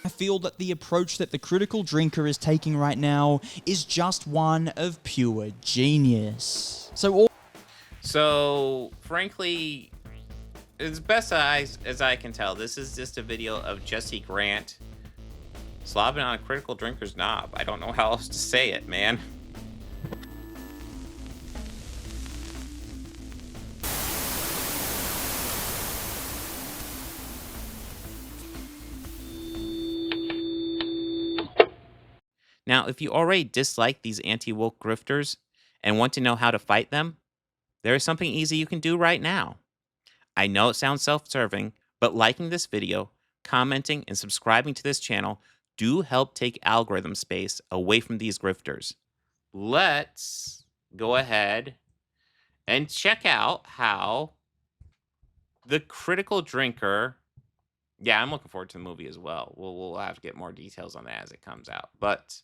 I feel that the approach that the critical drinker is taking right now is just one of pure genius. So frankly, as best as I can tell, this is just a video of Jesse Grant slobbing on a critical drinker's knob. I don't know how else to say it, man. Now, if you already dislike these anti-woke grifters and want to know how to fight them, there is something easy you can do right now. I know it sounds self-serving, but liking this video, commenting, and subscribing to this channel do help take algorithm space away from these grifters. Let's go ahead and check out how the critical drinker... Yeah, I'm looking forward to the movie as well. We'll have to get more details on that as it comes out. But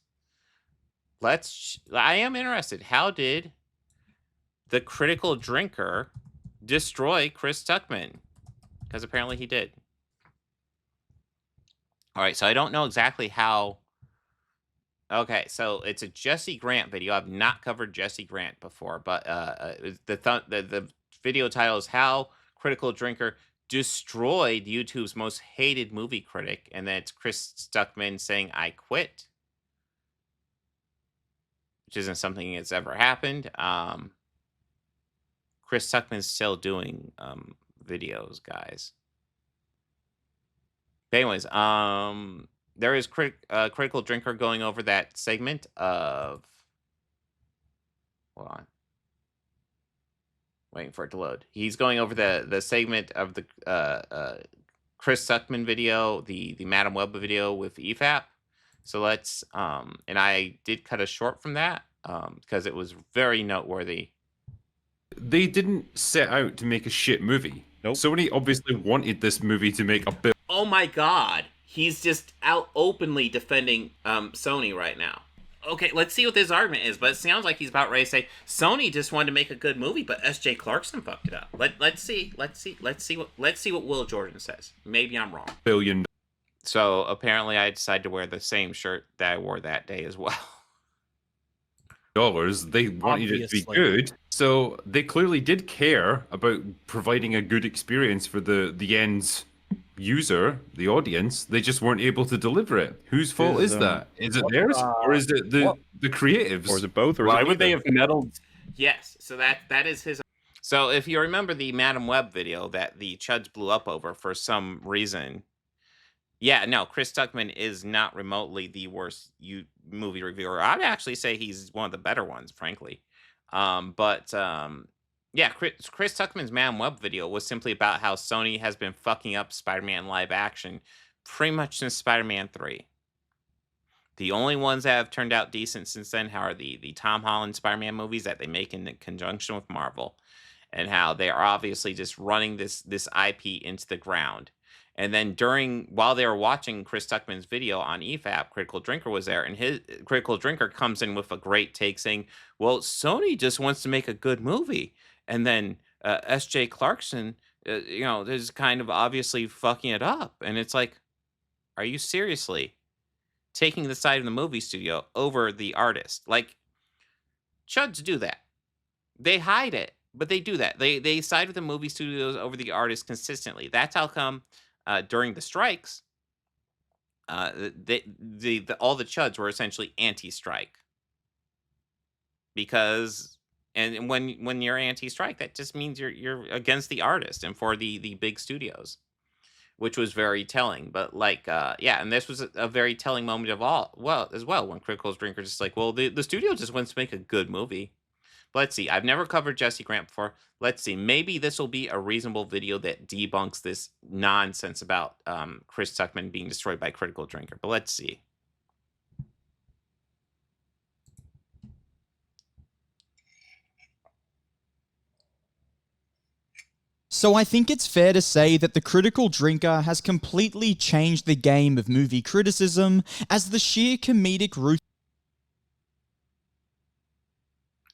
I am interested. How did the critical drinker destroy Chris Stuckmann? Because apparently he did. All right, so I don't know exactly how. Okay, so it's a Jesse Grant video. I've not covered Jesse Grant before, but the video title is How Critical Drinker Destroyed YouTube's Most Hated Movie Critic, and then it's Chris Stuckmann saying, "I quit," which isn't something that's ever happened. Chris Stuckmann's still doing videos, guys. But anyways, there is critical drinker going over that segment of... Hold on. Waiting for it to load. He's going over the segment of the Chris Stuckmann video, the Madam Web video with EFAP. So let's and I did cut a short from that because it was very noteworthy. They didn't set out to make a shit movie. Nope. Sony obviously wanted this movie to make a bit. Oh my god. He's just out openly defending Sony right now. Okay, let's see what this argument is, but it sounds like he's about ready to say Sony just wanted to make a good movie, but S.J. Clarkson fucked it up. Let's see what Will Jordan says. Maybe I'm wrong. Billion. So apparently I decided to wear the same shirt that I wore that day as well. Dollars. They wanted it to be good, so they clearly did care about providing a good experience for the end user, the audience. They just weren't able to deliver it. Whose fault is that? Is it theirs, or is it the creatives, or is it both? Or why would they have meddled? Yes, so that is his. So if you remember the Madam Web video that the Chuds blew up over for some reason. Yeah, no, Chris Stuckmann is not remotely the worst movie reviewer. I'd actually say he's one of the better ones, frankly. Yeah, Chris Stuckmann's Man Web video was simply about how Sony has been fucking up Spider-Man live action pretty much since Spider-Man 3. The only ones that have turned out decent since then are the Tom Holland Spider-Man movies that they make in conjunction with Marvel, and how they are obviously just running this IP into the ground. And then while they were watching Chris Stuckmann's video on EFAP, Critical Drinker was there, and his Critical Drinker comes in with a great take saying, well, Sony just wants to make a good movie. And then S.J. Clarkson, is kind of obviously fucking it up. And it's like, are you seriously taking the side of the movie studio over the artist? Like, Chuds do that. They hide it, but they do that. They side with the movie studios over the artist consistently. That's how come during the strikes, all the Chuds were essentially anti-strike. Because, and when you're anti-strike, that just means you're against the artist and for the big studios, which was very telling. But yeah, and this was a very telling moment as well when Critical Drinker just like, well, the studio just wants to make a good movie. But let's see. I've never covered Jesse Grant before. Let's see. Maybe this will be a reasonable video that debunks this nonsense about Chris Stuckmann being destroyed by Critical Drinker. But let's see. So I think it's fair to say that the critical drinker has completely changed the game of movie criticism as the sheer comedic route.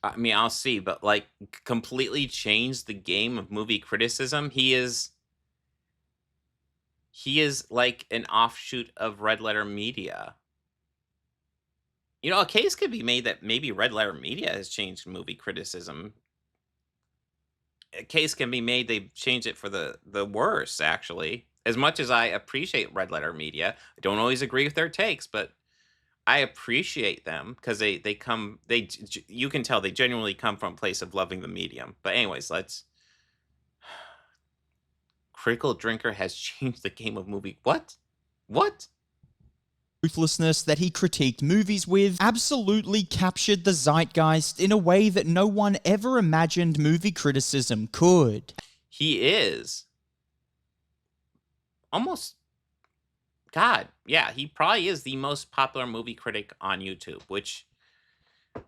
I mean, I'll see, but completely changed the game of movie criticism. He he is like an offshoot of Red Letter Media. You know, a case could be made that maybe Red Letter Media has changed movie criticism. A case can be made they've changed it for the worse, actually. As much as I appreciate Red Letter Media, I don't always agree with their takes, but I appreciate them because you can tell they genuinely come from a place of loving the medium. But anyways, Critical Drinker has changed the game of movie. What? Ruthlessness that he critiqued movies with absolutely captured the zeitgeist in a way that no one ever imagined movie criticism could. He is almost, God, yeah, he probably is the most popular movie critic on YouTube, which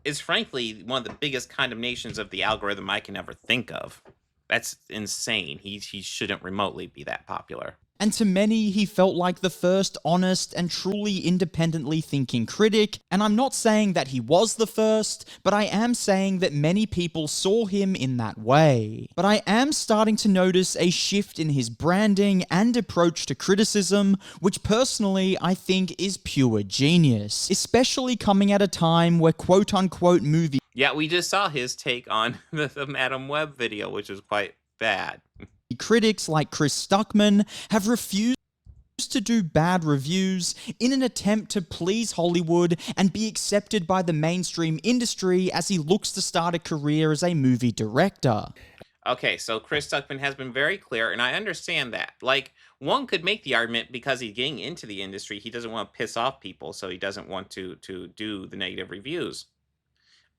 is frankly one of the biggest condemnations of the algorithm I can ever think of. That's insane. He shouldn't remotely be that popular. And to many, he felt like the first honest and truly independently thinking critic, and I'm not saying that he was the first, but I am saying that many people saw him in that way. But I am starting to notice a shift in his branding and approach to criticism, which personally I think is pure genius, especially coming at a time where quote-unquote movie Yeah, we just saw his take on the Madam Web video, which was quite bad. critics like Chris Stuckmann have refused to do bad reviews in an attempt to please Hollywood and be accepted by the mainstream industry as he looks to start a career as a movie director. Okay, so Chris Stuckmann has been very clear, and I understand that. Like, one could make the argument because he's getting into the industry, he doesn't want to piss off people, so he doesn't want to do the negative reviews.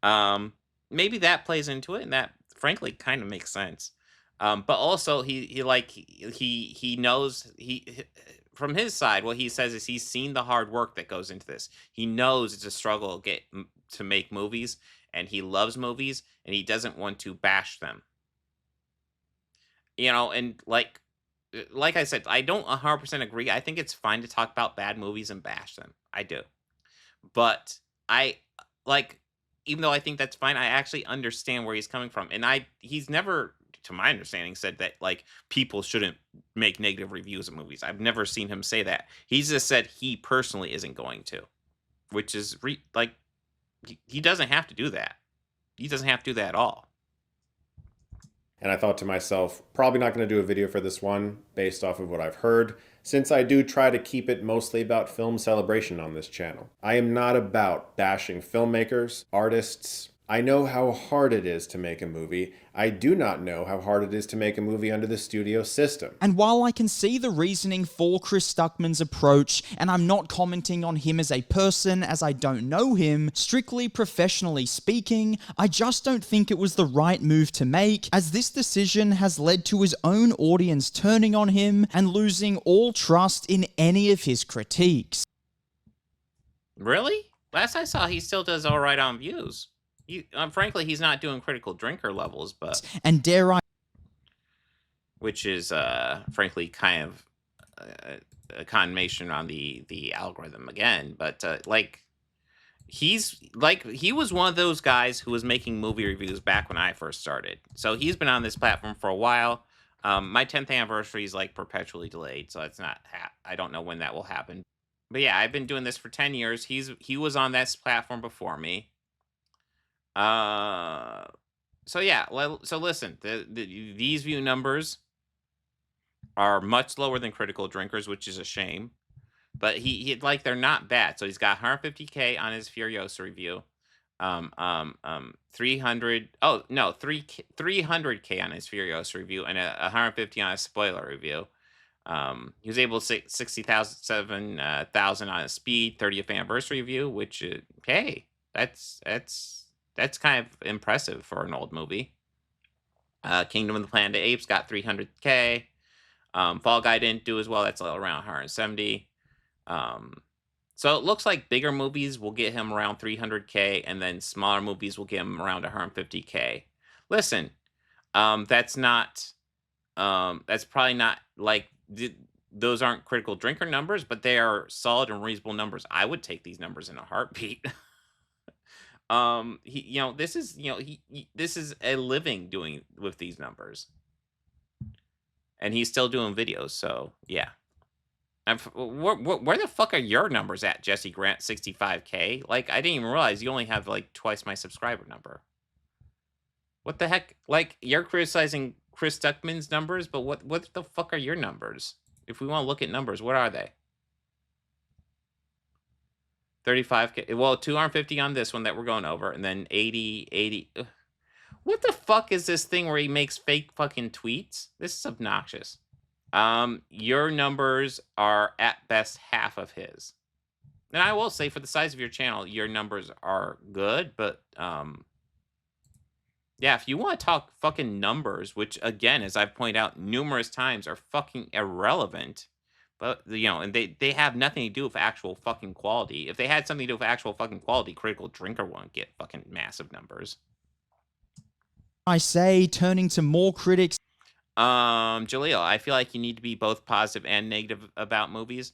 Maybe that plays into it, and that frankly kind of makes sense. But also he knows from his side, what he says is he's seen the hard work that goes into this. He knows it's a struggle to make movies, and he loves movies, and he doesn't want to bash them. You know, and like I said, I don't 100% agree. I think it's fine to talk about bad movies and bash them. I do. But even though I think that's fine, I actually understand where he's coming from. And he's never, to my understanding, said that like people shouldn't make negative reviews of movies. I've never seen him say that. He's just said he personally isn't going to, which is he doesn't have to do that. He doesn't have to do that at all. And I thought to myself, probably not going to do a video for this one based off of what I've heard, since I do try to keep it mostly about film celebration on this channel. I am not about bashing filmmakers, artists. I know how hard it is to make a movie. I do not know how hard it is to make a movie under the studio system. And while I can see the reasoning for Chris Stuckmann's approach, and I'm not commenting on him as a person as I don't know him, strictly professionally speaking, I just don't think it was the right move to make, as this decision has led to his own audience turning on him and losing all trust in any of his critiques. Really? Last I saw, he still does all right on views. Frankly, he's not doing Critical Drinker levels, but and dare I, which is frankly kind of a condemnation on the algorithm again. But he was one of those guys who was making movie reviews back when I first started. So he's been on this platform for a while. My 10th anniversary is like perpetually delayed, so it's not. I don't know when that will happen. But yeah, I've been doing this for 10 years. He was on this platform before me. So yeah, so listen, these view numbers are much lower than Critical Drinkers, which is a shame, but he like they're not bad. So he's got 150K on his Furiosa review, 300K on his Furiosa review, and 150 on his spoiler review. He was able to 7,000 on his Speed 30th anniversary review, which hey, that's kind of impressive for an old movie. Kingdom of the Planet of the Apes got 300K. Fall Guy didn't do as well. That's around 170. So it looks like bigger movies will get him around 300K, and then smaller movies will get him around 150K. Listen, that's probably not like those aren't Critical Drinker numbers, but they are solid and reasonable numbers. I would take these numbers in a heartbeat. This is a living doing with these numbers, and he's still doing videos. So yeah. Where the fuck are your numbers at, Jesse Grant 65K? Like, I didn't even realize you only have like twice my subscriber number. What the heck? Like, you're criticizing Chris Stuckmann's numbers, but what the fuck are your numbers? If we want to look at numbers, what are they? 35K. Well, 250 on this one that we're going over, and then 80. Ugh. What the fuck is this thing where he makes fake fucking tweets? This is obnoxious. Your numbers are at best half of his. And I will say, for the size of your channel, your numbers are good, but yeah, if you want to talk fucking numbers, which again, as I've pointed out numerous times, are fucking irrelevant, but and they have nothing to do with actual fucking quality. If they had something to do with actual fucking quality, Critical Drinker won't get fucking massive numbers. I say, turning to more critics. Jaleel, I feel like you need to be both positive and negative about movies.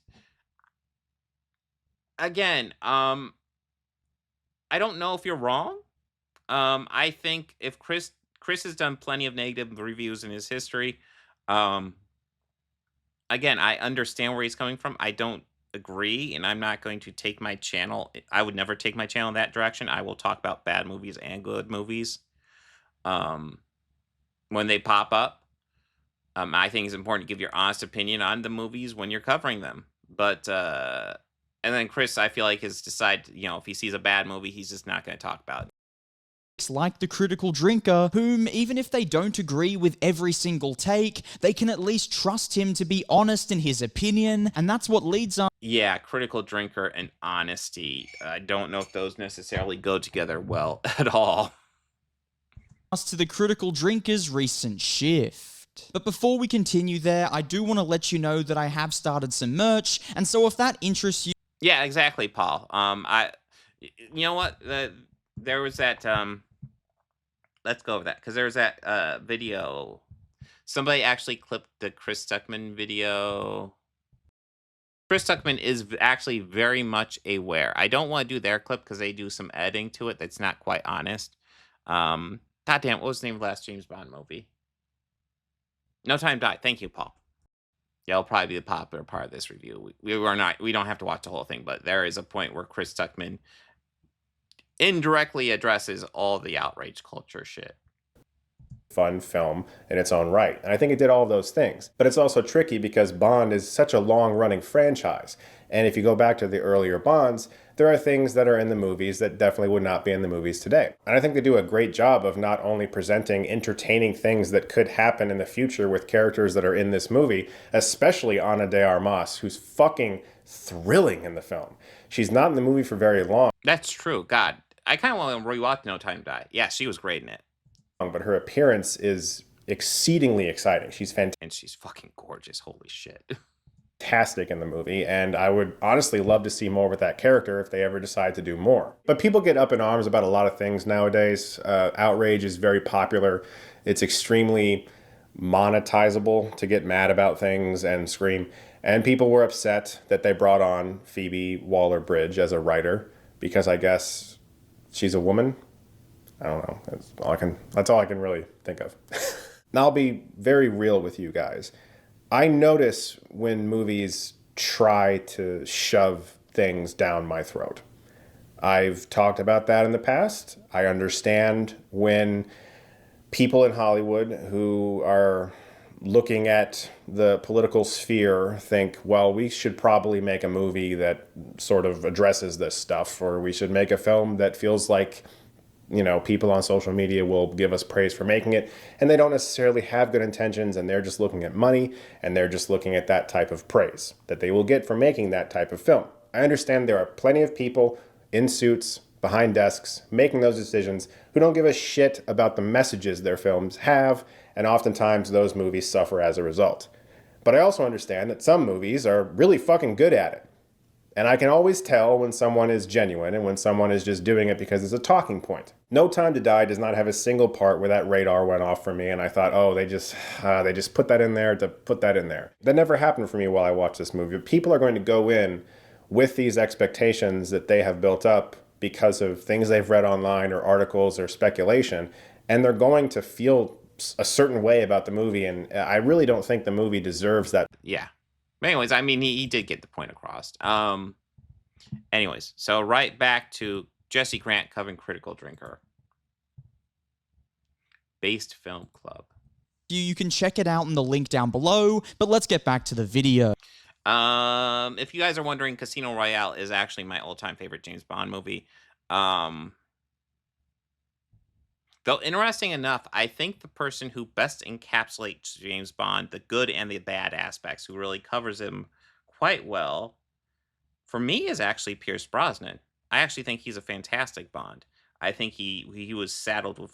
Again, I don't know if you're wrong. I think if Chris has done plenty of negative reviews in his history. Again, I understand where he's coming from. I don't agree, and I'm not going to take my channel. I would never take my channel in that direction. I will talk about bad movies and good movies when they pop up. I think it's important to give your honest opinion on the movies when you're covering them. But and then Chris, I feel like, has decided, if he sees a bad movie, he's just not going to talk about it. Like the Critical Drinker, whom, even if they don't agree with every single take, they can at least trust him to be honest in his opinion, and that's what leads us. Yeah, Critical Drinker and honesty. I don't know if those necessarily go together well at all. To the Critical Drinker's recent shift. But before we continue there, I do want to let you know that I have started some merch, and so if that interests you... Yeah, exactly, Paul. You know what? There was that, let's go over that, because there was that video. Somebody actually clipped the Chris Stuckmann video. Chris Stuckmann is actually very much aware. I don't want to do their clip because they do some editing to it that's not quite honest. Goddamn, what was the name of the last James Bond movie? No Time to Die. Thank you, Paul. Yeah, it'll probably be the popular part of this review. We don't have to watch the whole thing, but there is a point where Chris Stuckmann indirectly addresses all the outrage culture shit. Fun film in its own right. And I think it did all of those things. But it's also tricky because Bond is such a long-running franchise. And if you go back to the earlier Bonds, there are things that are in the movies that definitely would not be in the movies today. And I think they do a great job of not only presenting entertaining things that could happen in the future with characters that are in this movie, especially Ana de Armas, who's fucking thrilling in the film. She's not in the movie for very long. That's true. God, I kind of want to rewatch No Time to Die. Yeah, she was great in it. But her appearance is exceedingly exciting. She's fantastic. And she's fucking gorgeous. Holy shit. Fantastic in the movie, and I would honestly love to see more with that character if they ever decide to do more. But people get up in arms about a lot of things nowadays. Outrage is very popular. It's extremely monetizable to get mad about things and scream. And people were upset that they brought on Phoebe Waller-Bridge as a writer because I guess she's a woman. I don't know. That's all I can really think of. Now, I'll be very real with you guys. I notice when movies try to shove things down my throat. I've talked about that in the past. I understand when people in Hollywood who are looking at the political sphere think, well, we should probably make a movie that sort of addresses this stuff, or we should make a film that feels like, people on social media will give us praise for making it, and they don't necessarily have good intentions, and they're just looking at money, and they're just looking at that type of praise that they will get for making that type of film. I understand there are plenty of people in suits, behind desks, making those decisions who don't give a shit about the messages their films have, and oftentimes those movies suffer as a result. But I also understand that some movies are really fucking good at it. And I can always tell when someone is genuine and when someone is just doing it because it's a talking point. No Time to Die does not have a single part where that radar went off for me and I thought, oh, they just put that in there to put that in there. That never happened for me while I watched this movie. People are going to go in with these expectations that they have built up because of things they've read online or articles or speculation, and they're going to feel a certain way about the movie, and I really don't think the movie deserves that. Yeah. But anyways, I mean, he did get the point across. Anyways, so right back to Jesse Grant covering Critical Drinker. Based Film Club. You can check it out in the link down below, but let's get back to the video. If you guys are wondering, Casino Royale is actually my all-time favorite James Bond movie. Though interesting enough, I think the person who best encapsulates James Bond, the good and the bad aspects, who really covers him quite well, for me, is actually Pierce Brosnan. I actually think he's a fantastic Bond. I think he was saddled with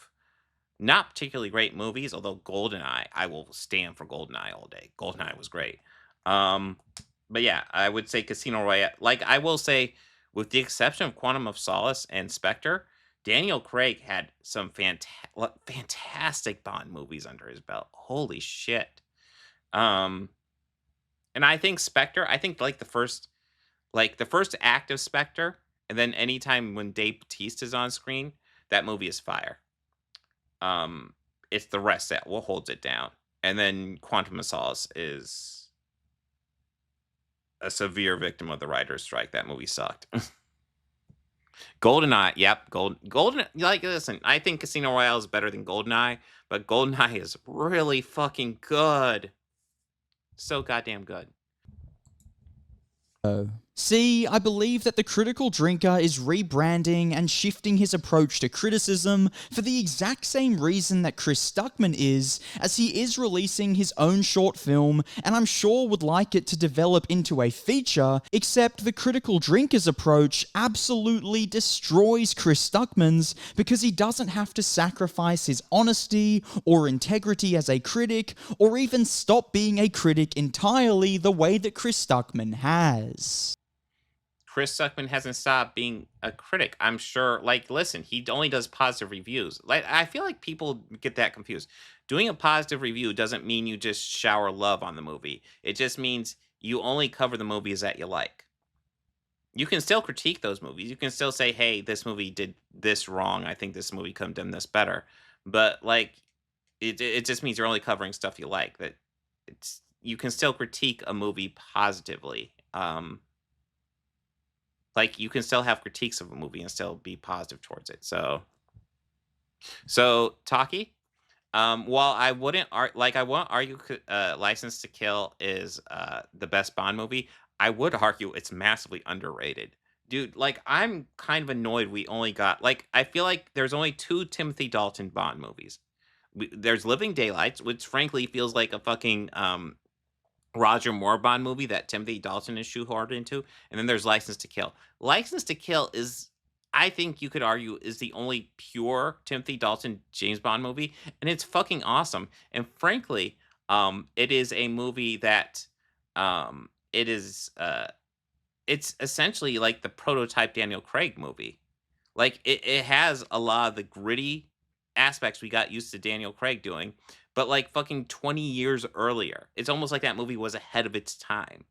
not particularly great movies, although GoldenEye, I will stand for GoldenEye all day. GoldenEye was great. But yeah, I would say Casino Royale. Like, I will say, with the exception of Quantum of Solace and Spectre, Daniel Craig had some fantastic Bond movies under his belt. Holy shit. And I think Spectre, like the first act of Spectre, and then anytime when Dave Bautista is on screen, that movie is fire. It's the rest that will holds it down. And then Quantum of Solace is a severe victim of the writer's strike. That movie sucked. GoldenEye, yep, Golden. Like, listen, I think Casino Royale is better than GoldenEye, but GoldenEye is really fucking good. So goddamn good. See, I believe that the Critical Drinker is rebranding and shifting his approach to criticism for the exact same reason that Chris Stuckmann is, as he is releasing his own short film, and I'm sure would like it to develop into a feature, except the Critical Drinker's approach absolutely destroys Chris Stuckmann's because he doesn't have to sacrifice his honesty or integrity as a critic, or even stop being a critic entirely the way that Chris Stuckmann has. Chris Stuckmann hasn't stopped being a critic. I'm sure, like, listen, he only does positive reviews. Like, I feel like people get that confused. Doing a positive review doesn't mean you just shower love on the movie. It just means you only cover the movies that you like. You can still critique those movies. You can still say, hey, this movie did this wrong. I think this movie could have done this better. But, like, it just means you're only covering stuff you like. That you can still critique a movie positively. Like, you can still have critiques of a movie and still be positive towards it. So Taki, while I wouldn't argue License to Kill is the best Bond movie, I would argue it's massively underrated. Dude, like, I'm kind of annoyed we only got, like, I feel like there's only 2 Timothy Dalton Bond movies. There's Living Daylights, which frankly feels like a fucking Roger Moore Bond movie that Timothy Dalton is shoehorned into, and then there's License to Kill. License to Kill is, I think you could argue, is the only pure Timothy Dalton James Bond movie, and it's fucking awesome. And frankly, it is a movie that it's essentially like the prototype Daniel Craig movie. Like, it has a lot of the gritty aspects we got used to Daniel Craig doing, but like fucking 20 years earlier. It's almost like that movie was ahead of its time.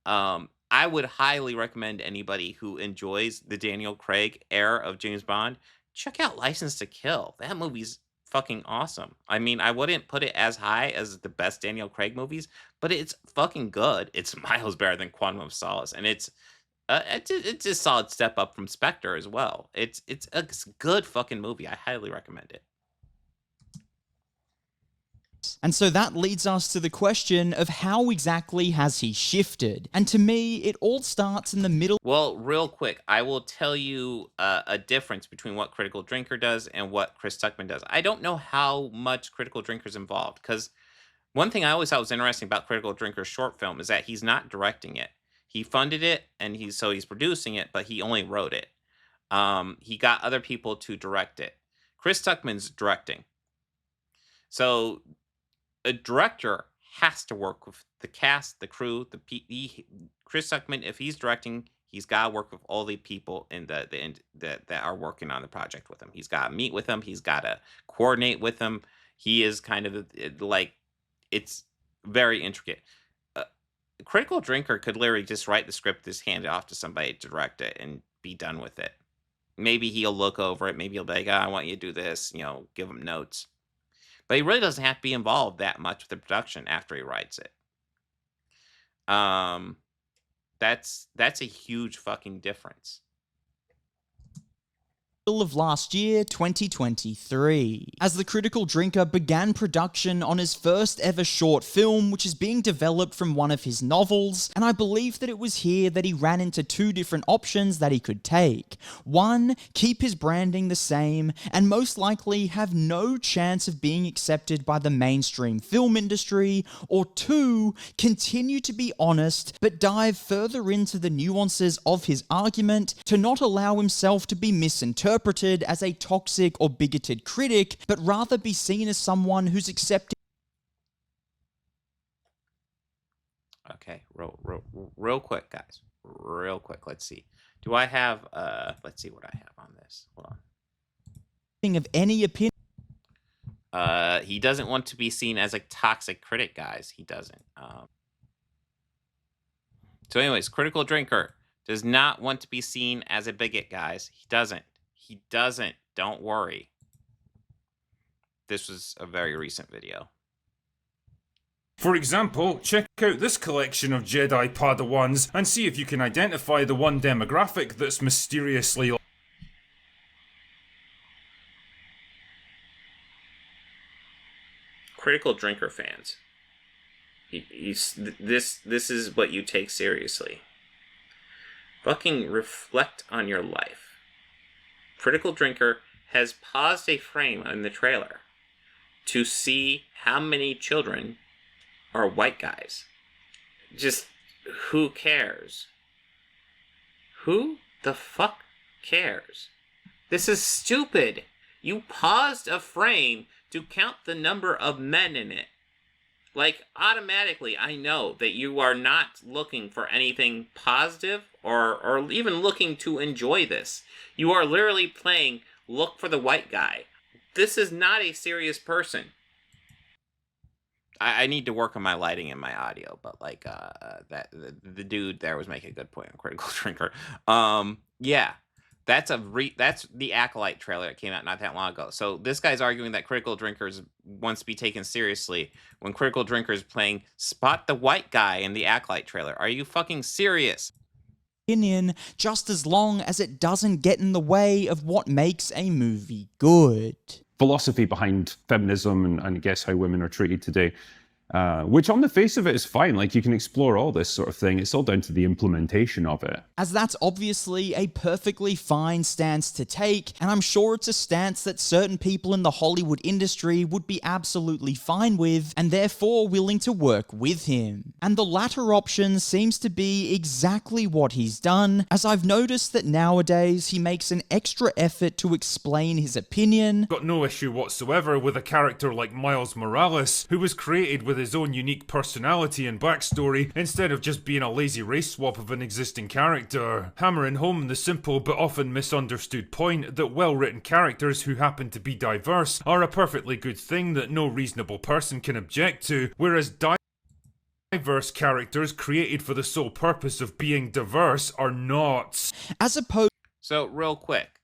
I would highly recommend anybody who enjoys the Daniel Craig era of James Bond, check out License to Kill. That movie's fucking awesome. I mean, I wouldn't put it as high as the best Daniel Craig movies, but it's fucking good. It's miles better than Quantum of Solace, and it's a solid step up from Spectre as well. It's a good fucking movie. I highly recommend it. And so that leads us to the question of how exactly has he shifted? And to me, it all starts in the middle. Well, real quick, I will tell you a difference between what Critical Drinker does and what Chris Stuckmann does. I don't know how much Critical Drinker's involved, because one thing I always thought was interesting about Critical Drinker's short film is that he's not directing it. He funded it, and he's producing it, but he only wrote it. He got other people to direct it. Chris Stuckmann's directing. So a director has to work with the cast, the crew, Chris Stuckmann, if he's directing, he's got to work with all the people in that are working on the project with him. He's got to meet with them. He's got to coordinate with them. He is kind of like, it's very intricate. Critical Drinker could literally just write the script, just hand it off to somebody to direct it, and be done with it. Maybe he'll look over it. Maybe he'll be like, I want you to do this, give him notes. But he really doesn't have to be involved that much with the production after he writes it. That's a huge fucking difference. Of last year, 2023, as the critical drinker began production on his first ever short film, which is being developed from one of his novels, and I believe that it was here that he ran into two different options that he could take. One, keep his branding the same, and most likely have no chance of being accepted by the mainstream film industry, or two, continue to be honest, but dive further into the nuances of his argument to not allow himself to be misinterpreted as a toxic or bigoted critic, but rather be seen as someone who's accepting. Okay, real quick, guys. Real quick. Let's see. Do I have let's see what I have on this. Hold on. Of any opinion. He doesn't want to be seen as a toxic critic, guys. He doesn't. So anyways, critical drinker does not want to be seen as a bigot, guys. He doesn't. He doesn't. Don't worry. This was a very recent video. For example, check out this collection of Jedi Padawans and see if you can identify the one demographic that's mysteriously... Critical drinker fans. This is what you take seriously. Fucking reflect on your life. Critical drinker has paused a frame in the trailer to see how many children are white guys. Just, who cares? Who the fuck cares? This is stupid. You paused a frame to count the number of men in it. Like, automatically, I know that you are not looking for anything positive or even looking to enjoy this. You are literally playing look for the white guy. This is not a serious person. I need to work on my lighting and my audio, but like the dude there was making a good point on critical drinker. Yeah. That's the Acolyte trailer that came out not that long ago. So this guy's arguing that critical drinkers wants to be taken seriously when critical drinkers playing spot the white guy in the Acolyte trailer. Are you fucking serious? Opinion, just as long as it doesn't get in the way of what makes a movie good. Philosophy behind feminism and I guess how women are treated today. Which on the face of it is fine, like you can explore all this sort of thing, it's all down to the implementation of it. As that's obviously a perfectly fine stance to take, and I'm sure it's a stance that certain people in the Hollywood industry would be absolutely fine with, and therefore willing to work with him. And the latter option seems to be exactly what he's done, as I've noticed that nowadays he makes an extra effort to explain his opinion. Got no issue whatsoever with a character like Miles Morales, who was created with his own unique personality and backstory, instead of just being a lazy race swap of an existing character, hammering home the simple but often misunderstood point that well-written characters who happen to be diverse are a perfectly good thing that no reasonable person can object to, whereas diverse characters created for the sole purpose of being diverse are not. As opposed... So, real quick,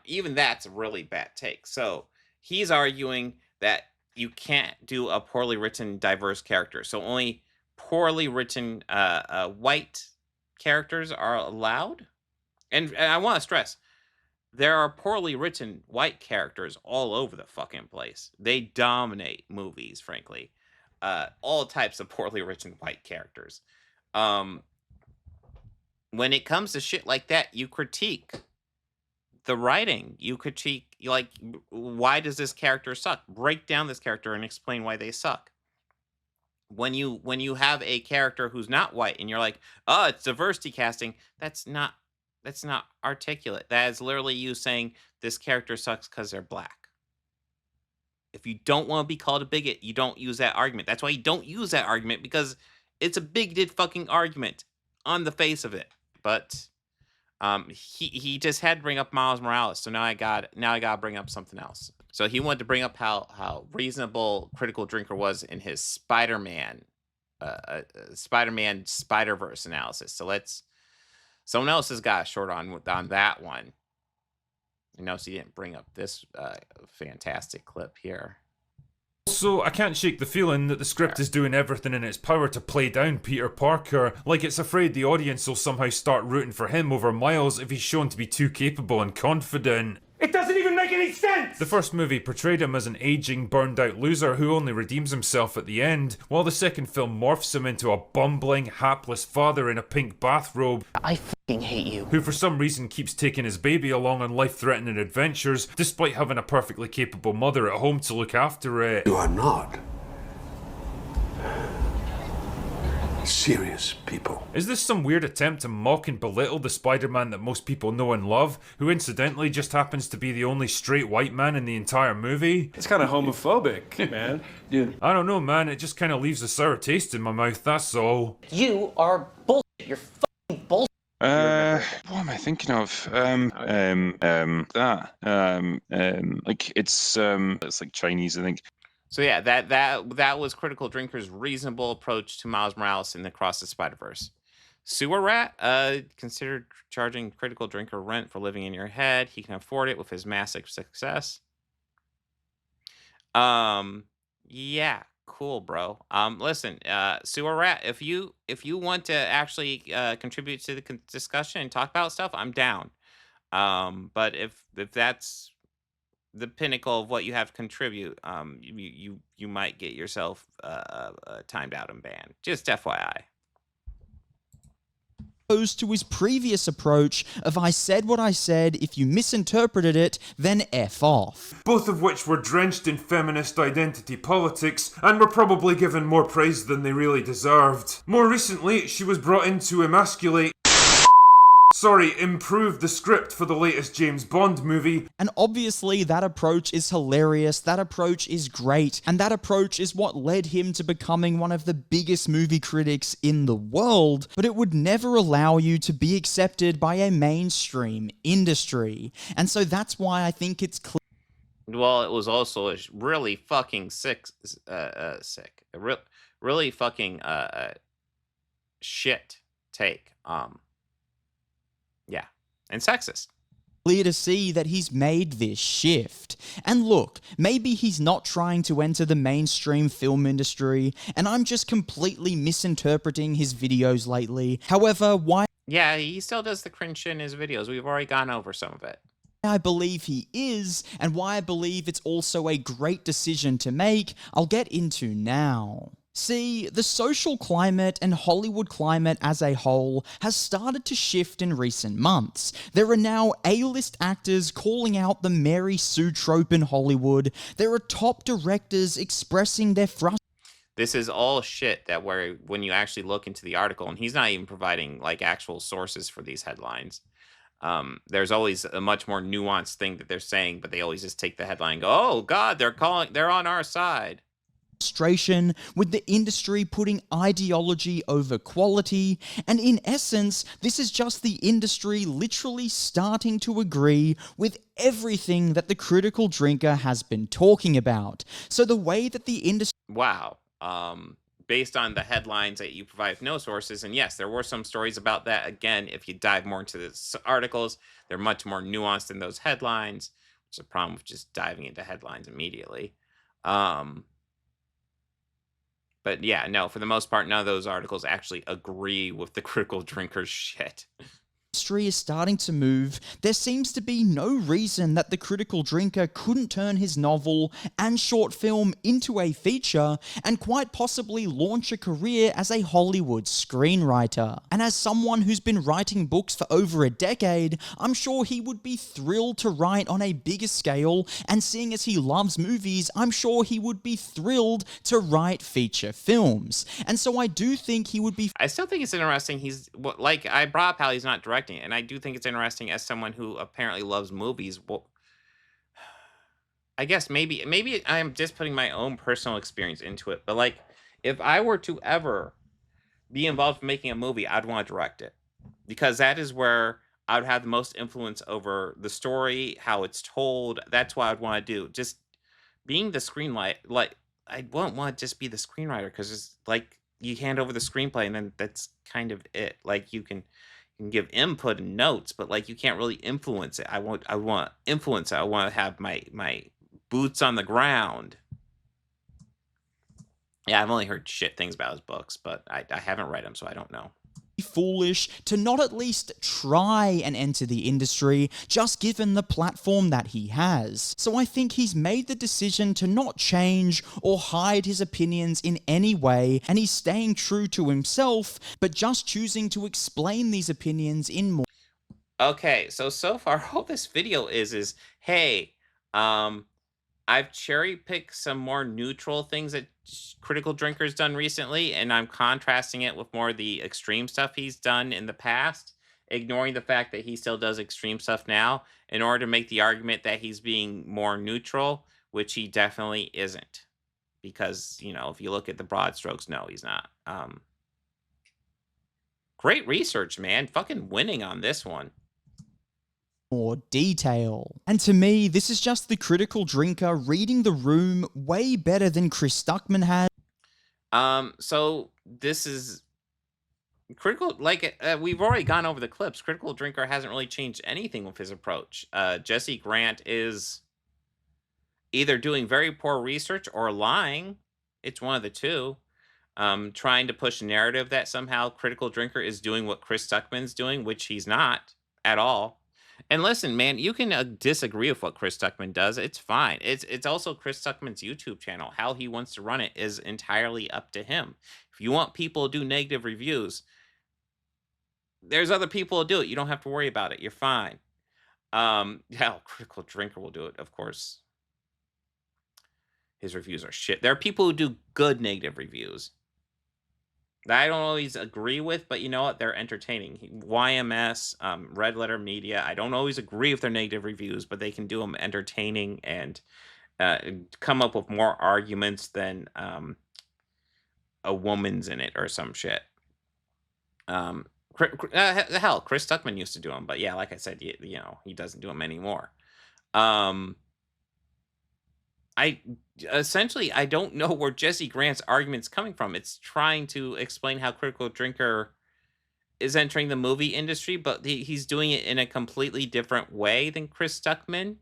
even that's a really bad take. So, he's arguing that you can't do a poorly written diverse character. So only poorly written white characters are allowed. And I want to stress, there are poorly written white characters all over the fucking place. They dominate movies, frankly. All types of poorly written white characters. When it comes to shit like that, you critique the writing. You critique, like, why does this character suck? Break down this character and explain why they suck. When you have a character who's not white and you're like, oh, it's diversity casting, that's not articulate. That is literally you saying this character sucks because they're black. If you don't want to be called a bigot, you don't use that argument. That's why you don't use that argument, because it's a bigoted fucking argument on the face of it. But he just had to bring up Miles Morales, so now I gotta bring up something else. So he wanted to bring up how reasonable critical drinker was in his Spider-Man Spider-Verse analysis. So someone else has got a short on that one. You notice he didn't bring up this fantastic clip here. Also, I can't shake the feeling that the script is doing everything in its power to play down Peter Parker, like it's afraid the audience will somehow start rooting for him over Miles if he's shown to be too capable and confident. It doesn't even make any sense! The first movie portrayed him as an aging, burned-out loser who only redeems himself at the end, while the second film morphs him into a bumbling, hapless father in a pink bathrobe. I fucking hate you. Who for some reason keeps taking his baby along on life-threatening adventures, despite having a perfectly capable mother at home to look after it. You are not serious people. Is this some weird attempt to mock and belittle the Spider-Man that most people know and love, who incidentally just happens to be the only straight white man in the entire movie? It's kind of homophobic, man. Dude. I don't know, man, it just kind of leaves a sour taste in my mouth, that's all. You are bullshit. You're fucking bullshit. What am I thinking of? Like it's like Chinese, I think. So yeah, that was Critical Drinker's reasonable approach to Miles Morales in Across the Spider-Verse. Sewer Rat considered charging Critical Drinker rent for living in your head. He can afford it with his massive success. Yeah, cool, bro. Listen, Sewer Rat, if you want to actually contribute to the discussion and talk about stuff, I'm down. But if that's the pinnacle of what you have to contribute, you might get yourself timed out and banned. Just FYI. Opposed to his previous approach of I said what I said, if you misinterpreted it, then F off. Both of which were drenched in feminist identity politics, and were probably given more praise than they really deserved. More recently, she was brought in to improve the script for the latest James Bond movie. And obviously that approach is hilarious, that approach is great, and that approach is what led him to becoming one of the biggest movie critics in the world, but it would never allow you to be accepted by a mainstream industry. And so that's why I think it's clear. Well, it was also a really fucking really fucking shit take. Yeah, and sexist. Clear to see that he's made this shift. And look, maybe he's not trying to enter the mainstream film industry, and I'm just completely misinterpreting his videos lately. However, why... Yeah, he still does the cringe shit in his videos. We've already gone over some of it. I believe he is, and why I believe it's also a great decision to make, I'll get into now. See, the social climate and Hollywood climate as a whole has started to shift in recent months. There are now A-list actors calling out the Mary Sue trope in Hollywood. There are top directors expressing their frustration. This is all shit that when you actually look into the article, and he's not even providing like actual sources for these headlines. There's always a much more nuanced thing that they're saying, but they always just take the headline and go, "Oh God, they're on our side." Frustration with the industry putting ideology over quality, and in essence, this is just the industry literally starting to agree with everything that the Critical Drinker has been talking about. So the way that the industry... Wow. Based on the headlines that you provide with no sources, and yes, there were some stories about that. Again, if you dive more into the articles, they're much more nuanced than those headlines, which is a problem with just diving into headlines immediately. But yeah, no, for the most part, none of those articles actually agree with the Critical Drinker's shit. Industry is starting to move. There seems to be no reason that the Critical Drinker couldn't turn his novel and short film into a feature and quite possibly launch a career as a Hollywood screenwriter. And as someone who's been writing books for over a decade, I'm sure he would be thrilled to write on a bigger scale, and seeing as he loves movies, I'm sure he would be thrilled to write feature films. And so I do think he would be... I still think it's interesting. Like I brought up how he's not directing, and I do think it's interesting as someone who apparently loves movies. Well, I guess maybe I'm just putting my own personal experience into it, but like if I were to ever be involved in making a movie, I'd want to direct it, because that is where I would have the most influence over the story, how it's told. That's what I'd want to do. Just being the screenwriter, like I wouldn't want to just be the screenwriter, because it's like you hand over the screenplay and then that's kind of it. Like you can give input and notes, but like you can't really influence it. I want influence it. I want to have my boots on the ground. Yeah, I've only heard shit things about his books, but I haven't read them, so I don't know. Foolish to not at least try and enter the industry, just given the platform that he has. So I think he's made the decision to not change or hide his opinions in any way, and he's staying true to himself, but just choosing to explain these opinions in more. Okay, so far all this video is hey, I've cherry picked some more neutral things that Critical Drinker's done recently, and I'm contrasting it with more of the extreme stuff he's done in the past, ignoring the fact that he still does extreme stuff now, in order to make the argument that he's being more neutral, which he definitely isn't. Because, you know, if you look at the broad strokes, no, he's not. Great research, man. Fucking winning on this one. More detail. And to me, this is just the Critical Drinker reading the room way better than Chris Stuckmann has. So this is Critical, like, we've already gone over the clips. Critical Drinker hasn't really changed anything with his approach. Jesse Grant is either doing very poor research or lying. It's one of the two. Trying to push a narrative that somehow Critical Drinker is doing what Chris Stuckmann's doing, which he's not at all. And listen, man, you can disagree with what Chris Stuckmann does. It's fine. It's also Chris Stuckmann's YouTube channel. How he wants to run it is entirely up to him. If you want people to do negative reviews, there's other people who do it. You don't have to worry about it. You're fine. Hell, Critical Drinker will do it, of course. His reviews are shit. There are people who do good negative reviews that I don't always agree with, but you know what? They're entertaining. YMS, Red Letter Media, I don't always agree with their negative reviews, but they can do them entertaining and come up with more arguments than a woman's in it or some shit. Hell, Chris Stuckmann used to do them, but yeah, like I said, you know, he doesn't do them anymore. I don't know where Jesse Grant's argument's coming from. It's trying to explain how Critical Drinker is entering the movie industry, but he's doing it in a completely different way than Chris Stuckmann.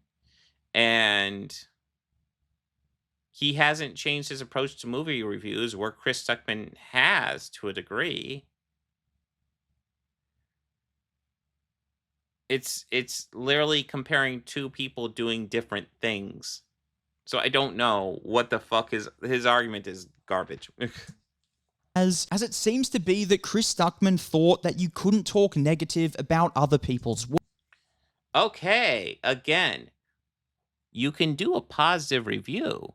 And he hasn't changed his approach to movie reviews where Chris Stuckmann has to a degree. It's literally comparing two people doing different things. So I don't know what the fuck his argument is garbage. As it seems to be that Chris Stuckmann thought that you couldn't talk negative about other people's work. Okay, again, you can do a positive review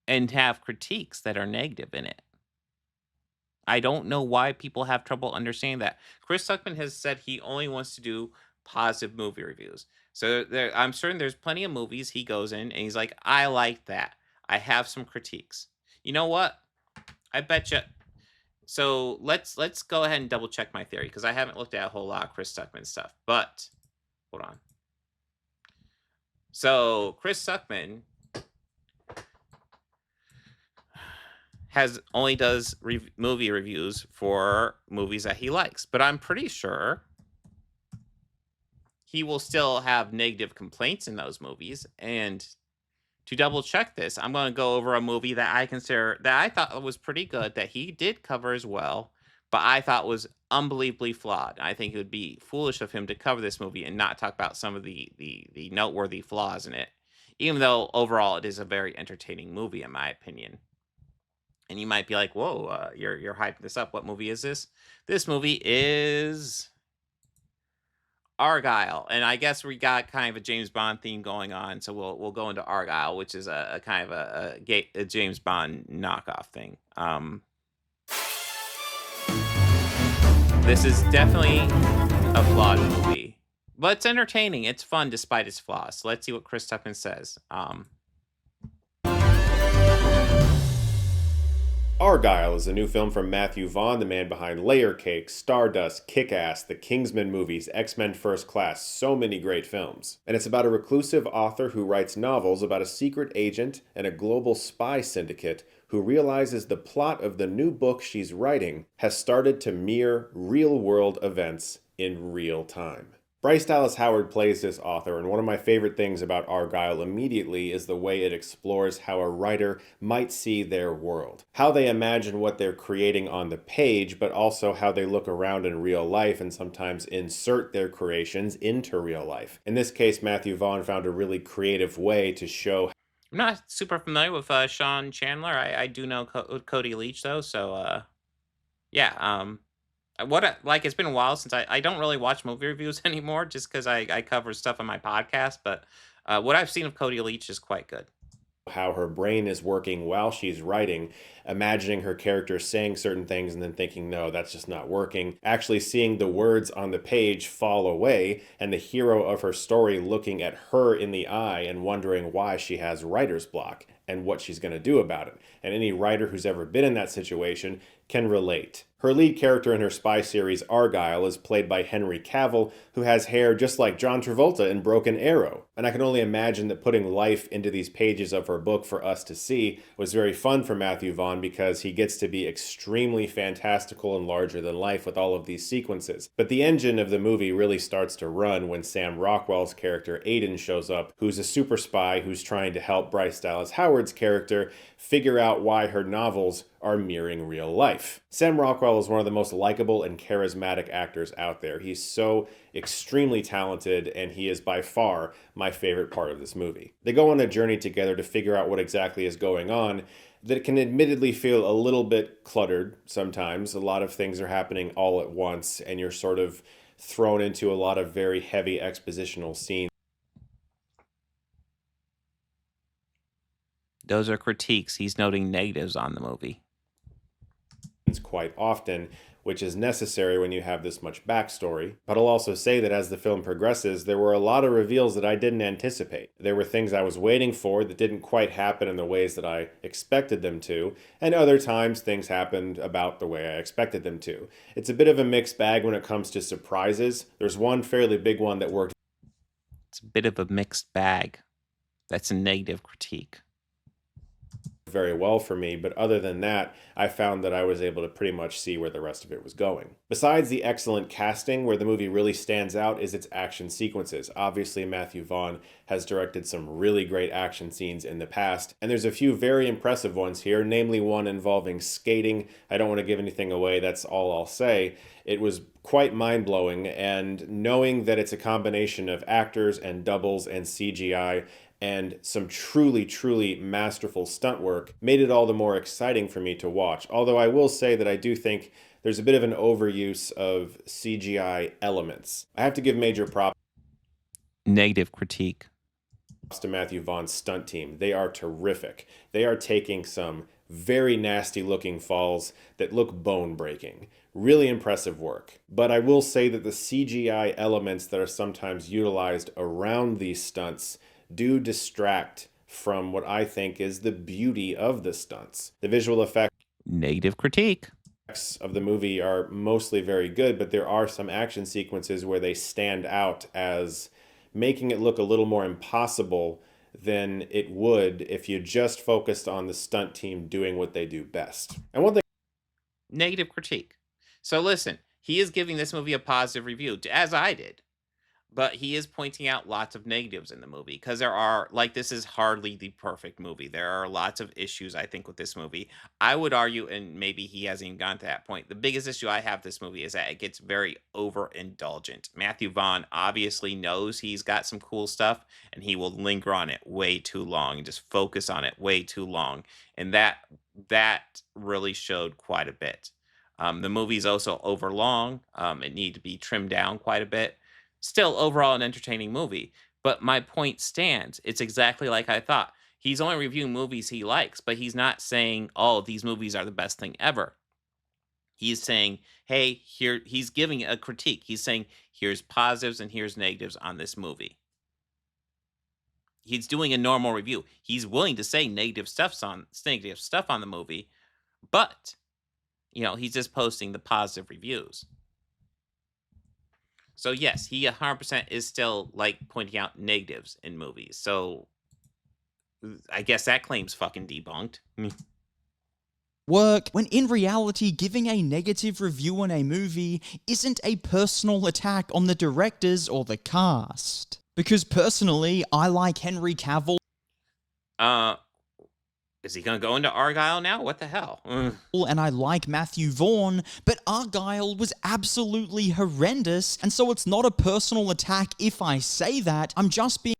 and have critiques that are negative in it. I don't know why people have trouble understanding that. Chris Stuckmann has said he only wants to do positive movie reviews. So I'm certain there's plenty of movies he goes in and he's like, I like that. I have some critiques. You know what? I bet you. So let's go ahead and double check my theory because I haven't looked at a whole lot of Chris Stuckmann stuff. But hold on. So Chris Stuckmann only does movie reviews for movies that he likes, but I'm pretty sure he will still have negative complaints in those movies. And to double check this, I'm going to go over a movie that I thought was pretty good, that he did cover as well, but I thought was unbelievably flawed. I think it would be foolish of him to cover this movie and not talk about some of the noteworthy flaws in it, even though overall it is a very entertaining movie, in my opinion. And you might be like, whoa, you're hyping this up. What movie is this? This movie is Argylle, and I guess we got kind of a James Bond theme going on, so we'll go into Argylle, which is a kind of a James Bond knockoff thing. This is definitely a flawed movie, but it's entertaining. It's fun despite its flaws. So let's see what Chris Stuckmann says. Argylle is a new film from Matthew Vaughn, the man behind Layer Cake, Stardust, Kick-Ass, the Kingsman movies, X-Men First Class, so many great films. And it's about a reclusive author who writes novels about a secret agent and a global spy syndicate who realizes the plot of the new book she's writing has started to mirror real-world events in real time. Bryce Dallas Howard plays this author, and one of my favorite things about Argylle immediately is the way it explores how a writer might see their world. How they imagine what they're creating on the page, but also how they look around in real life and sometimes insert their creations into real life. In this case, Matthew Vaughn found a really creative way to show. I'm not super familiar with Sean Chandler. I do know Cody Leach, though, so yeah. Like, it's been a while since I don't really watch movie reviews anymore, just because I cover stuff on my podcast, but what I've seen of Cody Leach is quite good. How her brain is working while she's writing, imagining her character saying certain things and then thinking, no, that's just not working. Actually seeing the words on the page fall away and the hero of her story looking at her in the eye and wondering why she has writer's block and what she's going to do about it. And any writer who's ever been in that situation can relate. Her lead character in her spy series, Argylle, is played by Henry Cavill, who has hair just like John Travolta in Broken Arrow. And I can only imagine that putting life into these pages of her book for us to see was very fun for Matthew Vaughn, because he gets to be extremely fantastical and larger than life with all of these sequences. But the engine of the movie really starts to run when Sam Rockwell's character Aiden shows up, who's a super spy who's trying to help Bryce Dallas Howard's character figure out why her novels are mirroring real life. Sam Rockwell is one of the most likable and charismatic actors out there. He's so extremely talented, and he is by far my favorite part of this movie. They go on a journey together to figure out what exactly is going on that can admittedly feel a little bit cluttered sometimes. A lot of things are happening all at once, and you're sort of thrown into a lot of very heavy expositional scenes. Those are critiques. He's noting negatives on the movie quite often, which is necessary when you have this much backstory. But I'll also say that as the film progresses, there were a lot of reveals that I didn't anticipate. There were things I was waiting for that didn't quite happen in the ways that I expected them to, and other times things happened about the way I expected them to. It's a bit of a mixed bag when it comes to surprises. There's one fairly big one that worked. It's a bit of a mixed bag. That's a negative critique. Very well for me, but other than that, I found that I was able to pretty much see where the rest of it was going. Besides the excellent casting, where the movie really stands out is its action sequences. Obviously, Matthew Vaughn has directed some really great action scenes in the past, and there's a few very impressive ones here, namely one involving skating. I don't want to give anything away, that's all I'll say. It was quite mind-blowing, and knowing that it's a combination of actors and doubles and CGI and some truly, truly masterful stunt work made it all the more exciting for me to watch. Although I will say that I do think there's a bit of an overuse of CGI elements. I have to give major props. Negative critique. To Matthew Vaughn's stunt team. They are terrific. They are taking some very nasty looking falls that look bone breaking. Really impressive work. But I will say that the CGI elements that are sometimes utilized around these stunts do distract from what I think is the beauty of the stunts. The visual effects Negative critique of the movie are mostly very good, but there are some action sequences where they stand out as making it look a little more impossible than it would if you just focused on the stunt team doing what they do best. And one thing. Negative critique. So listen, he is giving this movie a positive review, as I did. But he is pointing out lots of negatives in the movie, because there are, like, this is hardly the perfect movie. There are lots of issues, I think, with this movie. I would argue, and maybe he hasn't even gotten to that point, the biggest issue I have with this movie is that it gets very overindulgent. Matthew Vaughn obviously knows he's got some cool stuff, and he will linger on it way too long and just focus on it way too long. And that really showed quite a bit. The movie's also overlong. It needed to be trimmed down quite a bit. Still, overall, an entertaining movie. But my point stands. It's exactly like I thought. He's only reviewing movies he likes, but he's not saying, oh, these movies are the best thing ever. He's saying, hey, here, he's giving a critique. He's saying, here's positives and here's negatives on this movie. He's doing a normal review. He's willing to say negative stuff on the movie, but, he's just posting the positive reviews. So yes, he 100% is still, pointing out negatives in movies. So I guess that claim's fucking debunked. work, when in reality giving a negative review on a movie isn't a personal attack on the directors or the cast. Because personally, I like Henry Cavill. Is he gonna go into Argylle now? What the hell? And I like Matthew Vaughn, but Argylle was absolutely horrendous, and so it's not a personal attack if I say that. I'm just being...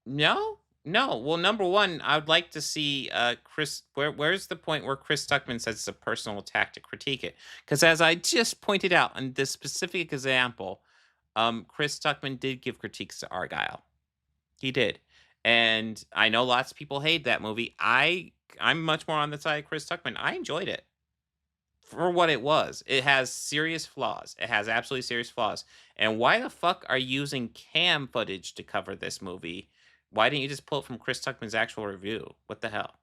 No? Well, number one, I would like to see Chris... Where's the point where Chris Stuckmann says it's a personal attack to critique it? Because as I just pointed out in this specific example, Chris Stuckmann did give critiques to Argylle. He did. And I know lots of people hate that movie. I'm much more on the side of Chris Stuckmann. I enjoyed it for what it was. It has serious flaws. It has absolutely serious flaws. And why the fuck are you using cam footage to cover this movie? Why didn't you just pull it from Chris Stuckmann's actual review? What the hell?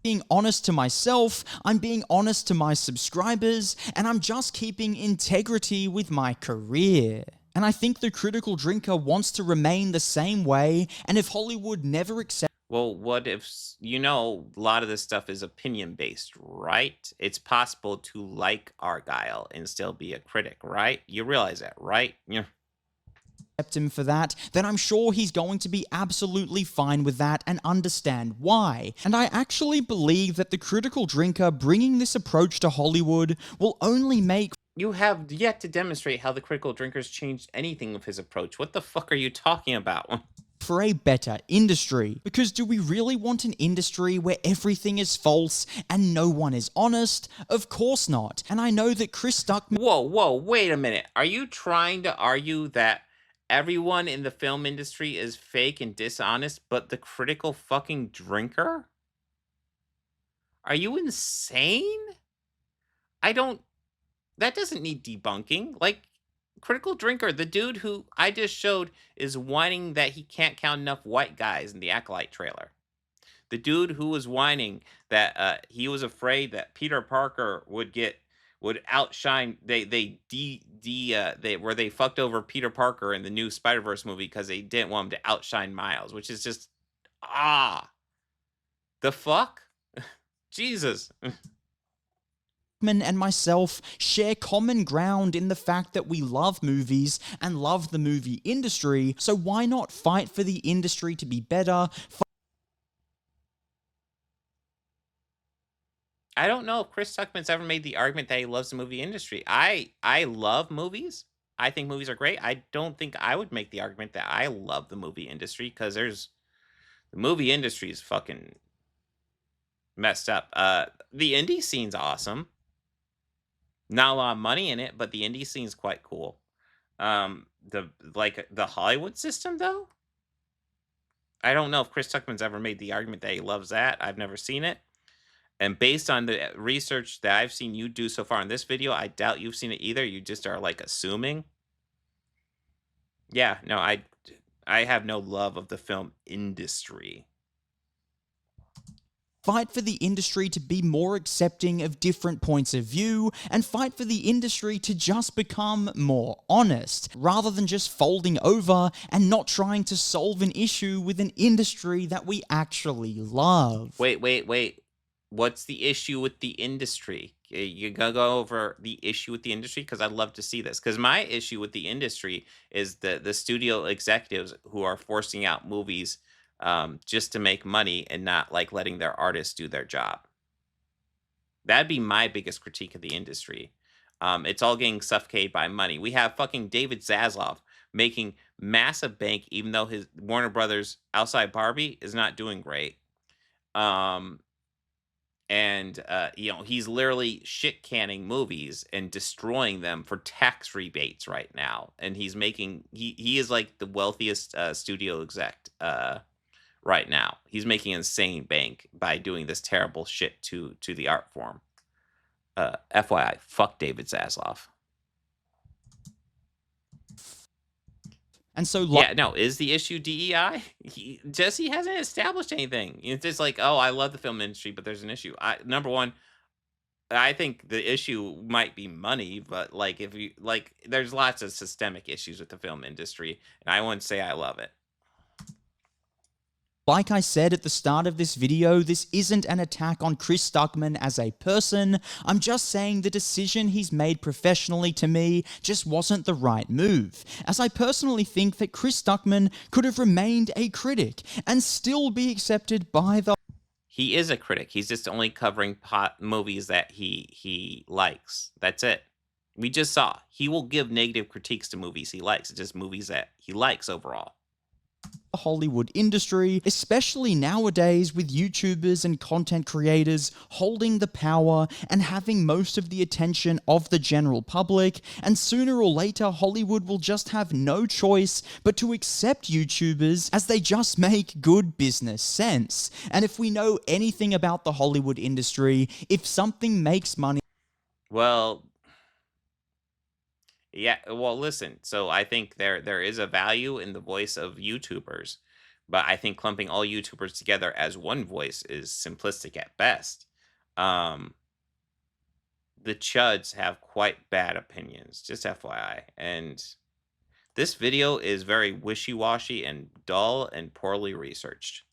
Being honest to myself, I'm being honest to my subscribers, and I'm just keeping integrity with my career. And I think the critical drinker wants to remain the same way, and if Hollywood never accepts... Well, what if, a lot of this stuff is opinion-based, right? It's possible to like Argylle and still be a critic, right? You realize that, right? Yeah. Accept him for that, then I'm sure he's going to be absolutely fine with that and understand why. And I actually believe that the critical drinker bringing this approach to Hollywood will only make... You have yet to demonstrate how the critical drinkers changed anything with his approach. What the fuck are you talking about? For a better industry. Because do we really want an industry where everything is false and no one is honest? Of course not. And I know that Chris Stuckmann... Whoa, wait a minute. Are you trying to argue that everyone in the film industry is fake and dishonest, but the critical fucking drinker? Are you insane? That doesn't need debunking. Like, critical drinker, the dude who I just showed is whining that he can't count enough white guys in the Acolyte trailer. The dude who was whining that he was afraid that Peter Parker would outshine where they fucked over Peter Parker in the new Spider-Verse movie because they didn't want him to outshine Miles, which is just the fuck? Jesus. And myself share common ground in the fact that we love movies and love the movie industry, so why not fight for the industry to be better? I don't know if Chris Stuckmann's ever made the argument that he loves the movie industry. I love movies. I think movies are great. I don't think I would make the argument that I love the movie industry, because the movie industry is fucking messed up. The indie scene's awesome. Not a lot of money in it, but the indie scene's quite cool. The Hollywood system, though? I don't know if Chris Stuckmann's ever made the argument that he loves that. I've never seen it. And based on the research that I've seen you do so far in this video, I doubt you've seen it either. You just are, like, assuming. Yeah, no, I have no love of the film industry. Fight for the industry to be more accepting of different points of view, and fight for the industry to just become more honest, rather than just folding over and not trying to solve an issue with an industry that we actually love. Wait. What's the issue with the industry? You gonna go over the issue with the industry? Because I'd love to see this. Because my issue with the industry is the studio executives who are forcing out movies just to make money and not like letting their artists do their job. That'd be my biggest critique of the industry. It's all getting suffocated by money. We have fucking David Zaslav making massive bank, even though his Warner Brothers Outside Barbie is not doing great. He's literally shit canning movies and destroying them for tax rebates right now. And he's making, he is like the wealthiest studio exec right now. He's making insane bank by doing this terrible shit to the art form. FYI, fuck David Zaslav. And so, is the issue DEI? Jesse hasn't established anything. It's just like, oh, I love the film industry, but there's an issue. Number one, I think the issue might be money, but like there's lots of systemic issues with the film industry, and I wouldn't say I love it. Like I said at the start of this video, this isn't an attack on Chris Stuckmann as a person. I'm just saying the decision he's made professionally to me just wasn't the right move, as I personally think that Chris Stuckmann could have remained a critic and still be accepted by the... He is a critic. He's just only covering movies that he likes. That's it. We just saw. He will give negative critiques to movies he likes. It's just movies that he likes overall. Hollywood industry, especially nowadays with YouTubers and content creators holding the power and having most of the attention of the general public, and sooner or later Hollywood will just have no choice but to accept YouTubers as they just make good business sense. And if we know anything about the Hollywood industry, if something makes money... Well, yeah, well, listen, so I think there is a value in the voice of YouTubers, but I think clumping all YouTubers together as one voice is simplistic at best. The Chuds have quite bad opinions, just FYI, and this video is very wishy-washy and dull and poorly researched.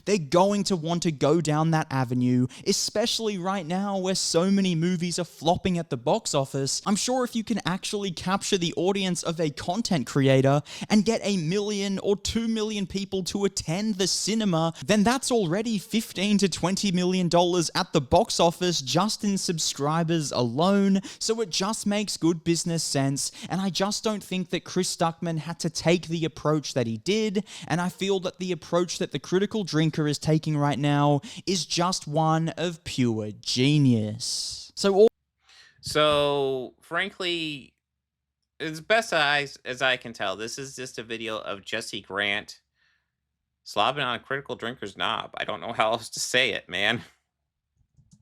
They're going to want to go down that avenue, especially right now where so many movies are flopping at the box office. I'm sure if you can actually capture the audience of a content creator and get 1 million or 2 million people to attend the cinema, then that's already $15 to $20 million at the box office just in subscribers alone, so it just makes good business sense, and I just don't think that Chris Stuckmann had to take the approach that he did, and I feel that the approach that the Critical Drinker is taking right now is just one of pure genius. So frankly, as best as I can tell, this is just a video of Jesse Grant slobbing on a Critical Drinker's knob. I don't know how else to say it, man.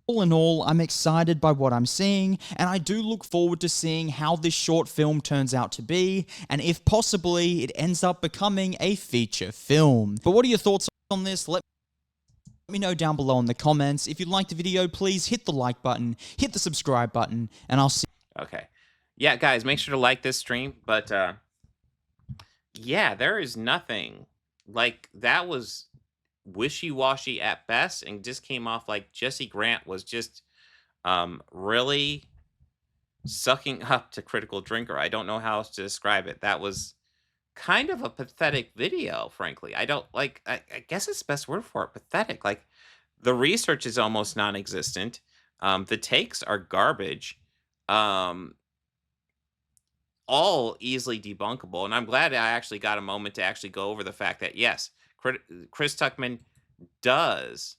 All in all, I'm excited by what I'm seeing, and I do look forward to seeing how this short film turns out to be, and if possibly, it ends up becoming a feature film. But what are your thoughts on this? Let me know down below in the comments. If you liked the video, please hit the like button, hit the subscribe button, and I'll see you. Okay. Yeah, guys, make sure to like this stream, but yeah, there is nothing. Like, that was wishy-washy at best and just came off like Jesse Grant was just really sucking up to Critical Drinker. I don't know how else to describe it. That was kind of a pathetic video, frankly. I guess it's the best word for it, pathetic. Like, the research is almost non-existent. The takes are garbage. All easily debunkable, and I'm glad I actually got a moment to actually go over the fact that, yes, Chris Stuckmann does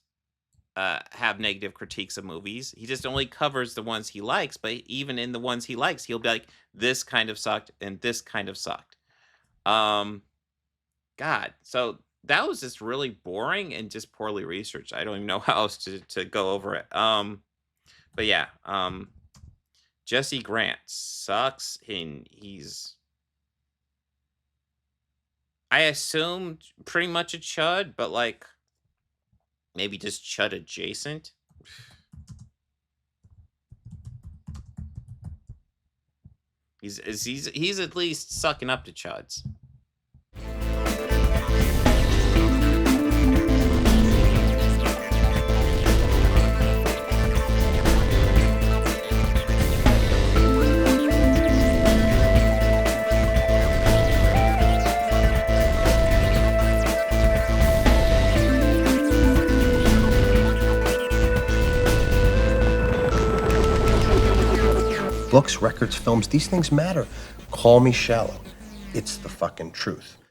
have negative critiques of movies. He just only covers the ones he likes, but even in the ones he likes, he'll be like, this kind of sucked and this kind of sucked. God, so that was just really boring and just poorly researched. I don't even know how else to go over it. But yeah, Jesse Grant sucks, and he's, I assume, pretty much a chud, but like maybe just chud adjacent. He's at least sucking up to chuds. Books, records, films, these things matter. Call me shallow. It's the fucking truth.